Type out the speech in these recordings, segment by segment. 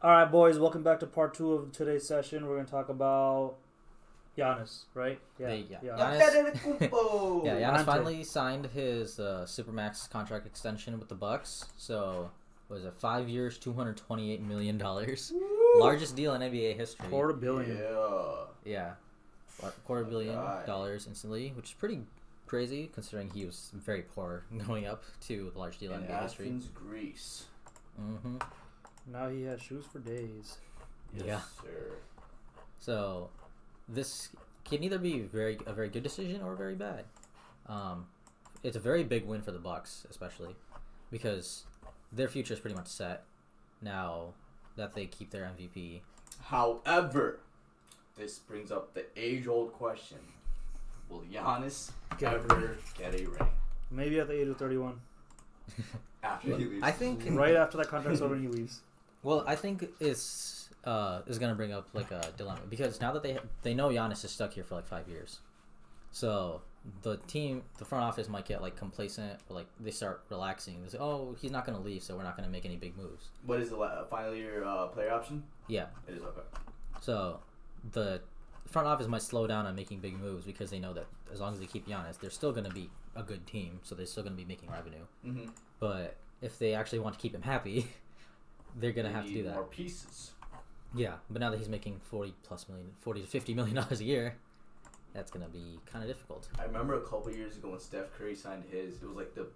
All right, boys. Welcome back to part 2 of today's session. We're gonna talk about Giannis, right? Giannis, Giannis finally signed his Supermax contract extension with the Bucks. So, what is it? 5 years, $228 million. Largest deal in NBA history. $250 million. Yeah. $250 million instantly, which is pretty crazy considering he was very poor going up to the large deal in NBA history. Athens, Greece. Mm-hmm. Now he has shoes for days. Yes, sir. So, this can either be a very good decision or very bad. It's a very big win for the Bucks, especially because their future is pretty much set now that they keep their MVP. However, this brings up the age-old question: will Giannis ever get a ring? Maybe at the age of 31. After he leaves. I think Right after that contract's over and he leaves. Well, I think it's is gonna bring up like a dilemma because now that they know Giannis is stuck here for like 5 years, so the front office might get like complacent, or like they start relaxing. They say, "Oh, he's not gonna leave, so we're not gonna make any big moves." What is the final year player option? Yeah, it is okay. So the front office might slow down on making big moves because they know that as long as they keep Giannis, they're still gonna be a good team, so they're still gonna be making revenue. Mm-hmm. But if they actually want to keep him happy, they're gonna have to do that. More pieces. Yeah, but now that he's making $40 to $50 million a year, that's gonna be kind of difficult. I remember a couple years ago when Steph Curry signed his, it was like the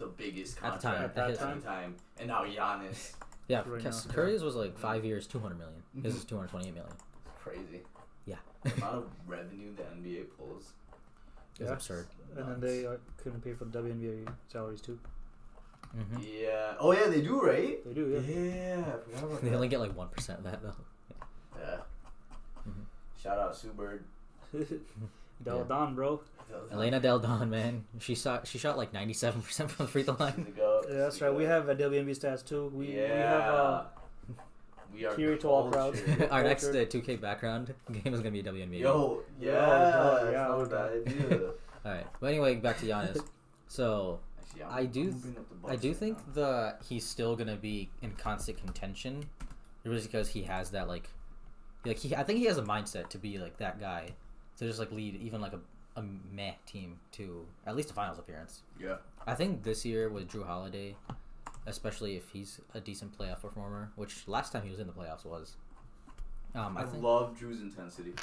biggest contract at the time, and now Giannis. Yeah, because Curry's was like 5 years, $200 million. His is $228 million. It's crazy. Yeah, the amount of revenue the NBA pulls is absurd. And then they couldn't pay for the WNBA salaries too. Mm-hmm. Yeah. Oh yeah, they do, right? They do, yeah. Yeah, I forgot about They that. only get like 1% of that though. Yeah. Mm-hmm. Shout out Sue Bird. Del Don, bro. Elena Del Don, man, she shot like 97% from the free throw line. Yeah, that's right. We have WNBA stats too. We have we are Kiri to all crowds. Our next 2K background game is gonna be WNBA. Yo, yeah, that's not a bad idea. All right, but anyway, back to Giannis. So I do think he's still gonna be in constant contention, just because he has that I think he has a mindset to be like that guy, to just like lead even like a meh team to at least a finals appearance. Yeah. I think this year with Drew Holiday, especially if he's a decent playoff performer, which last time he was in the playoffs was. I love Drew's intensity.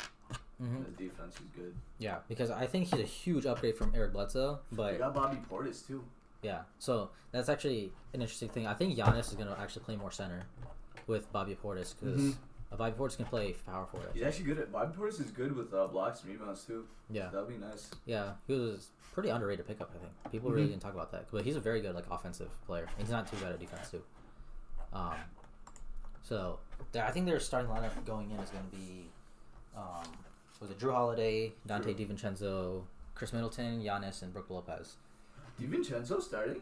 Mm-hmm. His defense is good. Yeah, because I think he's a huge upgrade from Eric Bledsoe. But they got Bobby Portis too. Yeah, so that's actually an interesting thing. I think Giannis is going to actually play more center with Bobby Portis because Bobby Portis can play power forward. He's actually good at Bobby Portis is good with blocks and rebounds too. Yeah, that'd be nice. Yeah, he was pretty underrated pickup. I think people really didn't talk about that, but he's a very good offensive player. He's not too bad at defense too. So I think their starting lineup going in is going to be, was it Drew Holiday, Dante DiVincenzo, Chris Middleton, Giannis, and Brook Lopez. DiVincenzo starting?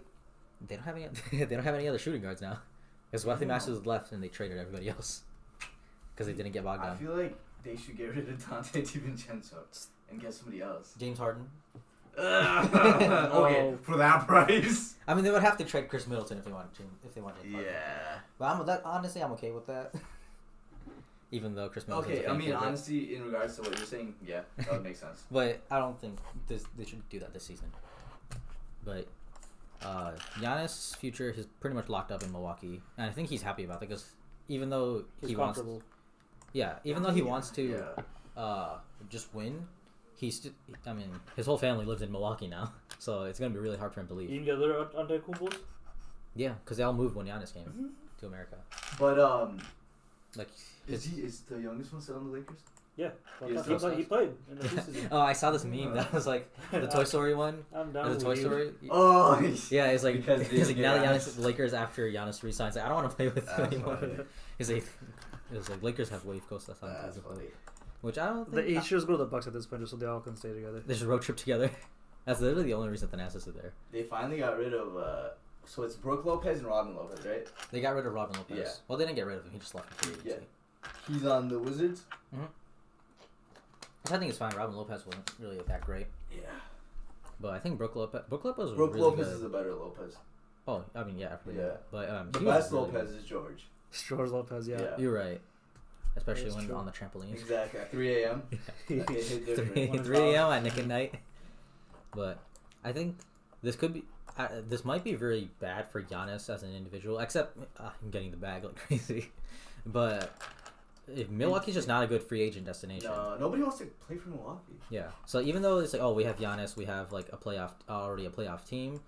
They don't have any. They don't have any other shooting guards now. Because Wesley Matthews left and they traded everybody else because they didn't get Bogdan. I feel like they should get rid of Dante DiVincenzo and get somebody else. James Harden. Okay, for that price. I mean, they would have to trade Chris Middleton if they want James Harden. Yeah. But honestly, I'm okay with that. Even though Chris Middleton. Okay, I mean, honestly, in regards to what you're saying, yeah, that would make sense. But I don't think they should do that this season. But Giannis' future is pretty much locked up in Milwaukee, and I think he's happy about that because even though he wants, though he wants to just win, I mean, his whole family lives in Milwaukee now, so it's gonna be really hard for him to leave. You can get other Antetokounmpos? Yeah, because they all moved when Giannis came to America. But is the youngest one still on the Lakers? Yeah, he played in the preseason. Oh, I saw this meme that was like the Toy Story one. I'm down with Toy Story. Oh, yeah, it's like because now Giannis, the Lakers after Giannis resigns, like, I don't want to play with you anymore. It's like Lakers have wave coast. That's funny. Which I don't think. The East should go to the Bucks at this point, just so they all can stay together. They should road trip together. That's literally the only reason Thanasis is there. They finally got rid of. So it's Brook Lopez and Robin Lopez, right? They got rid of Robin Lopez. Yeah. Well, they didn't get rid of him. He just left for free agency. Yeah. He's on the Wizards. Mm-hmm. Which I think it's fine. Robin Lopez wasn't really that great. Yeah. But I think Brook Lopez was Brook really Lopez good. is a better Lopez. Oh, I mean, yeah. Yeah. But the he best was really Lopez good. is George. Shores Lopez, yeah. You're right. Especially That's when true. on the trampoline. Exactly. At 3 a.m. It hit different. 3 a.m. at Nick and Night. But I think this could be. This might be very bad for Giannis as an individual. Except I'm getting the bag like crazy. But if Milwaukee's just not a good free agent destination. No, nobody wants to play for Milwaukee. Yeah. So even though it's like, oh, we have Giannis, we have like already a playoff team.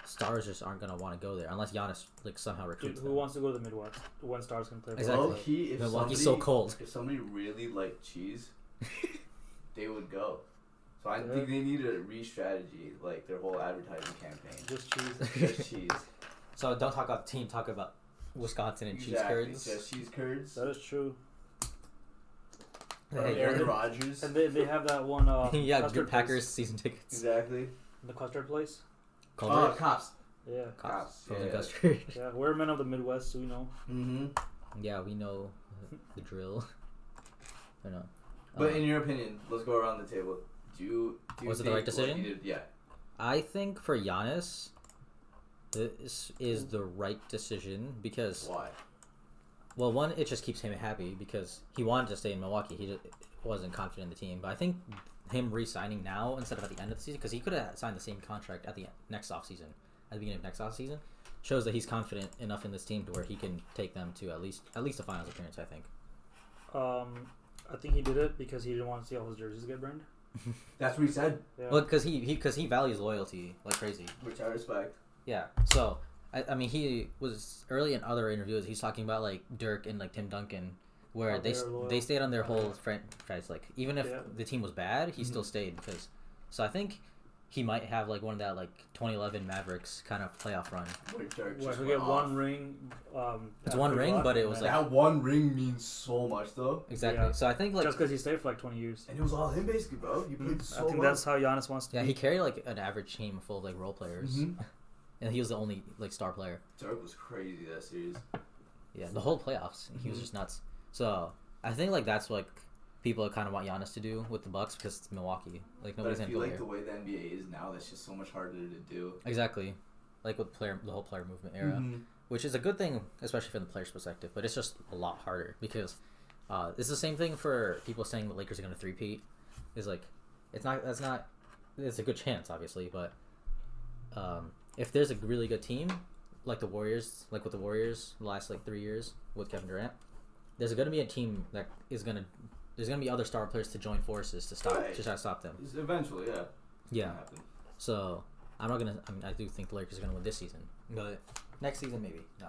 Stars just aren't gonna want to go there unless Giannis like somehow recruits Who them. wants to go to the Midwest when stars can play? Exactly. Low key, if Milwaukee's somebody, so cold. If somebody really liked cheese, they would go. So I Yeah. think they need to re-strategy like their whole advertising campaign. Just cheese. Just cheese. So don't talk about the team. Talk about Wisconsin and cheese Exactly. curds. Just cheese curds. That is true. Or Hey, Aaron and- Rodgers. And they have that one. yeah, custard good Packers place. season tickets. Exactly. The custard place. Culver. Cops. Yeah. Cops. Frozen Yeah. custard. Yeah, we're men of the Midwest, so we know. Mm-hmm. Yeah, we know the drill. I know. But in your opinion, let's go around the table. Do you Was it think the right decision? what he did- yeah. I think for Giannis, this is the right decision because, Why? well, one, it just keeps him happy because he wanted to stay in Milwaukee. He just wasn't confident in the team. But I think him re-signing now instead of at the end of the season, because he could have signed the same contract at the next offseason, at the beginning of next offseason, shows that he's confident enough in this team to where he can take them to at least a finals appearance, I think. I think he did it because he didn't want to see all his jerseys get burned. That's what he said, Yeah. Well, because he values loyalty like crazy. which I respect. Yeah. So I mean, he was early in other interviews. He's talking about like Dirk and like Tim Duncan, where Oh, they're loyal. they stayed on their whole franchise. Like even if Yeah. the team was bad, he still stayed because. So I think he might have like one of that like 2011 Mavericks kind of playoff run. Where Dirk Well, just we went get off. one ring. It's after one ring, Rock, but it and was then- like- That one ring means so much, though. Exactly. Yeah. So I think like just because he stayed for like 20 years. And it was all him, basically, bro. You played so I think well. that's how Giannis wants to yeah, be. he carried like an average team full of like role players, Mhm. and he was the only like star player. Dirk was crazy that series. Yeah, the whole playoffs, he was Mhm. just nuts. So I think like that's what people kind of want Giannis to do with the Bucks because it's Milwaukee. Like But nobody's I gonna feel go like there. the way the NBA is now, that's just so much harder to do. Exactly, like with the whole player movement era, Mhm. which is a good thing, especially from the player's perspective. But it's just a lot harder because it's the same thing for people saying the Lakers are gonna three-peat. Is like it's not. That's not. It's a good chance, obviously, but if there's a really good team, like the Warriors, like with the Warriors the last like 3 years with Kevin Durant, there's gonna be a team that is gonna. There's gonna be other star players to join forces to stop Right. to try to stop them. Eventually, yeah. Yeah. Gonna happen. So I'm not gonna. I mean, I do think the Lakers are gonna win this season, but next season maybe no.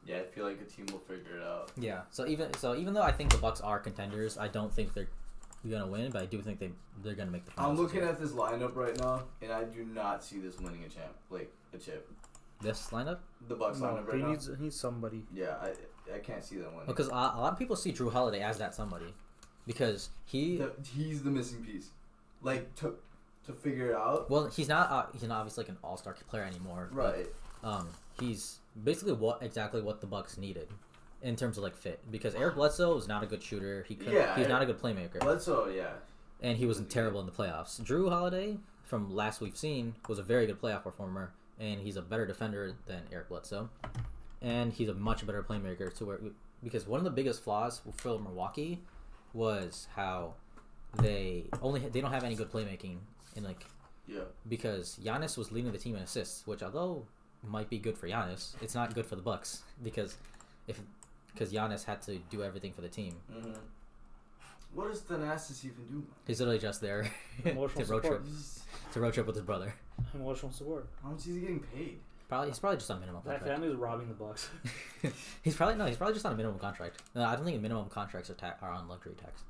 Yeah, I feel like the team will figure it out. Yeah. So even though I think the Bucks are contenders, I don't think they're gonna win, but I do think they're gonna make the finals. I'm looking at this lineup right now, and I do not see this winning a chip. this lineup The Bucks No, lineup right he now. needs somebody. Yeah, I can't see them winning. because a lot of people see Drew Holiday as that somebody because he's He's the missing piece. Like to figure it out. he's not obviously like an all-star player anymore. Right. But, he's basically exactly what the Bucks needed in terms of like fit because Eric Bledsoe was not a good shooter. He's not a good playmaker. Bledsoe, yeah. And he wasn't terrible in the playoffs. Drew Holiday, from last we've seen, was a very good playoff performer, and he's a better defender than Eric Bledsoe, and he's a much better playmaker. Because one of the biggest flaws for Milwaukee was how they don't have any good playmaking Yeah. because Giannis was leading the team in assists, which although might be good for Giannis, it's not good for the Bucks because Giannis had to do everything for the team. Mm-hmm. What does Thanasis even do? He's literally just there to Emotional road support. trip with his brother. Emotional support. How much is he getting paid? He's probably just on a minimum That contract. family is robbing the Bucks. He's probably just on a minimum contract. No, I don't think minimum contracts are on luxury tax.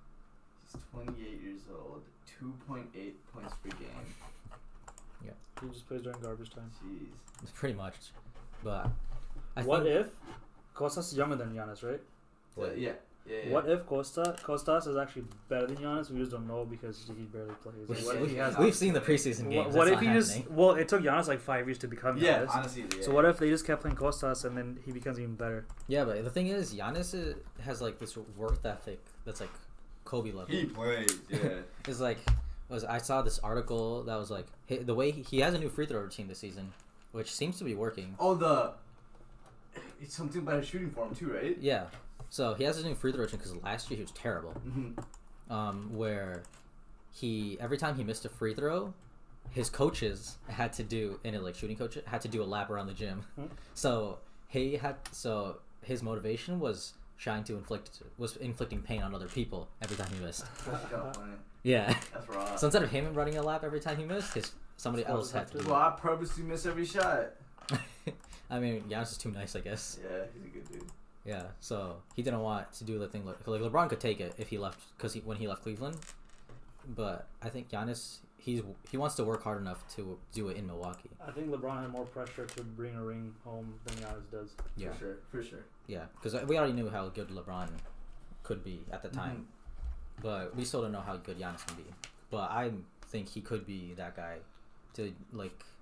He's 28 years old, 2.8 points per game. He just plays during garbage time. Jeez. Pretty much, but What if Kostas is younger than Giannis, right? What? Yeah. What if Kostas is actually better than Giannis? We just don't know because he barely plays. Like, what if he has? We've seen the preseason games. What That's if not he just? happening. Well, it took Giannis like 5 years to become Yeah, Giannis. honestly. Yeah. So what if they just kept playing Kostas and then he becomes even better? Yeah, but the thing is, Giannis has like this work ethic that's like Kobe level. He plays, yeah. It's like I saw this article that was like the way he has a new free throw routine this season, which seems to be working. Oh, It's something about his shooting form too, right? Yeah. So he has his new free throw because last year he was terrible. Where every time he missed a free throw, his coaches had to do, shooting coach had to do a lap around the gym. So his motivation was inflicting pain on other people every time he missed. That's kind of funny. Yeah. That's raw. So instead of him running a lap every time he missed, somebody else had to. Well, I purposely miss every shot. I mean, Giannis is too nice, I guess. Yeah, he's a good dude. Yeah, so he didn't want to do the thing like LeBron could take it if he left when he left Cleveland, but I think Giannis he wants to work hard enough to do it in Milwaukee. I think LeBron had more pressure to bring a ring home than Giannis does. Yeah, for sure. Yeah, because we already knew how good LeBron could be at the time, but we still don't know how good Giannis can be. But I think he could be that guy to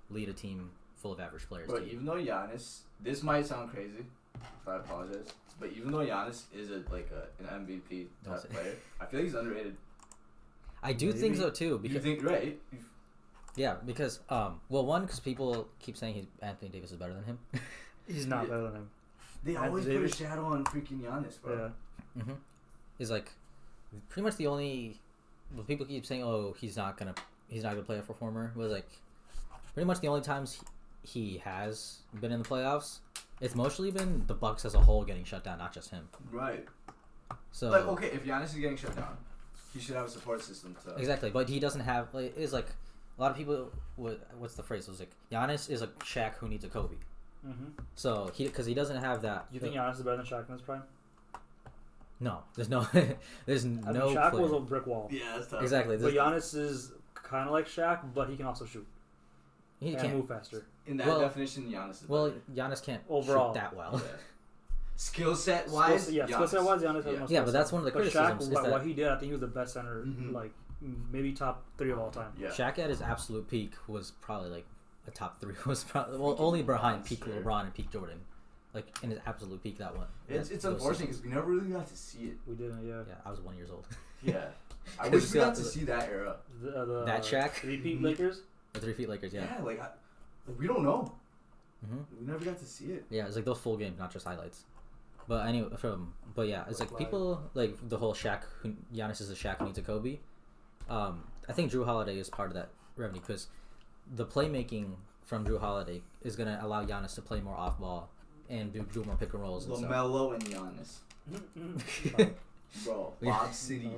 lead a team full of average players. But even though Giannis, this might sound crazy, so I apologize. But even though Giannis is an MVP type player, I feel like he's underrated. I do think so too. Because you think right? Yeah, because because people keep saying Anthony Davis is better than him. He's not better than him. They always put a shadow on freaking Giannis, bro. Yeah. Is pretty much the only. Well, people keep saying, "Oh, he's not gonna play a performer." Was pretty much the only times he has been in the playoffs. It's mostly been the Bucks as a whole getting shut down, not just him. Right. So okay, if Giannis is getting shut down, he should have a support system. Exactly, but he doesn't have. It's a lot of people. What's the phrase? It was Giannis is a Shaq who needs a Kobe. So because he doesn't have that. You think Giannis is better than Shaq in his prime? No, there's no. Shaq was a brick wall. Yeah, that's tough. Exactly, but Giannis is kind of like Shaq, but he can also shoot. He can't move faster. In that definition, Giannis is better. Giannis can't overall shoot that well. Yeah. Skill set wise, Giannis has the most. Yeah, but that's one of the criticisms. Shaq, what he did, I think he was the best center, maybe top 3 of all time. Yeah. Shaq at his absolute peak was probably a top 3. Was probably only behind peak LeBron and peak Jordan. In his absolute peak, that one. It's unfortunate because we never really got to see it. We didn't, yeah. Yeah, I was 1 year old. Yeah, I wish we got to see that era. That Shaq? 3-peat Lakers? The 3-peat Lakers, yeah. Yeah, we don't know. We never got to see it. Yeah, it's those full games, not just highlights. But anyway, it's people the whole Giannis is a Shaq who needs a Kobe. I think Drew Holiday is part of that revenue because the playmaking from Drew Holiday is going to allow Giannis to play more off ball and do more pick and rolls. LaMelo and Giannis. Bro, Lob City.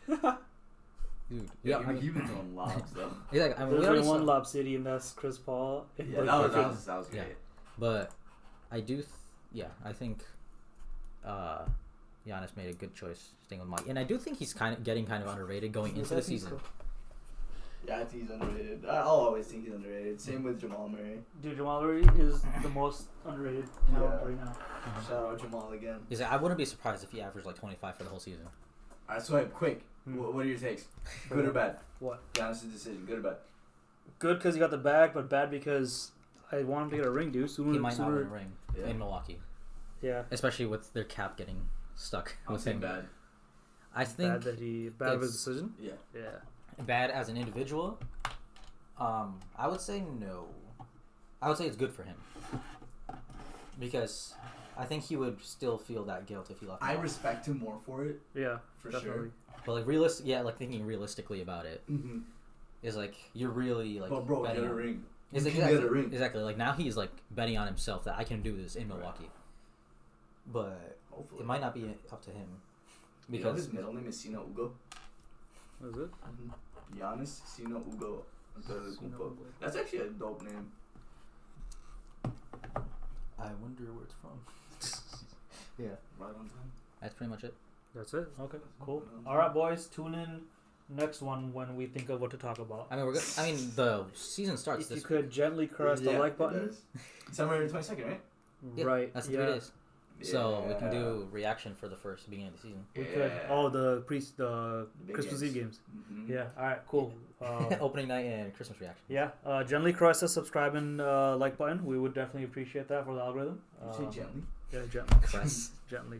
Dude, you've been throwing lobs though. Exactly. There's only one Lob City, and that's Chris Paul. Yeah, that was great. Yeah. But I do, I think Giannis made a good choice staying with Mike, and I do think he's getting underrated going into the season. Yeah, I think he's underrated. I'll always think he's underrated. Same with Jamal Murray. Dude, Jamal Murray is the most underrated talent right now. Shout out Jamal again. I wouldn't be surprised if he averaged 25 for the whole season. Alright, so quick. What are your takes? Good or bad? What? Giannis' decision. Good or bad? Good because he got the bag, but bad because I want him to get a ring, dude. He might not win a ring in Milwaukee. Yeah. Especially with their cap getting stuck with him. Bad. I think bad of his decision? Yeah. Yeah. Bad as an individual? I would say no. I would say it's good for him. Because I think he would still feel that guilt if he left. I respect him more for it. Yeah, for definitely. Sure. But thinking realistically about it is you're really But bro, get a ring. Get a ring. Exactly. Now he's betting on himself that I can do this in Milwaukee. But hopefully. It might not be up to him. Because his middle name is Sino Ugo. What is it? Giannis Sino Ugo. That's actually a dope name. I wonder where it's from. Yeah. Right on time. That's pretty much it. That's it? Okay, cool. Alright, boys, tune in next one when we think of what to talk about. I mean, the season starts if you could gently caress the like button. December 22nd, right? Yeah, right. That's 3 days. So we can do reaction for the first beginning of the season. We could. Oh, the Christmas Eve games. Yeah. All right. Cool. Opening night and Christmas reaction. Yeah. Gently caress the subscribe and like button. We would definitely appreciate that for the algorithm. You say gently? Yeah, gently. Caress. Gently.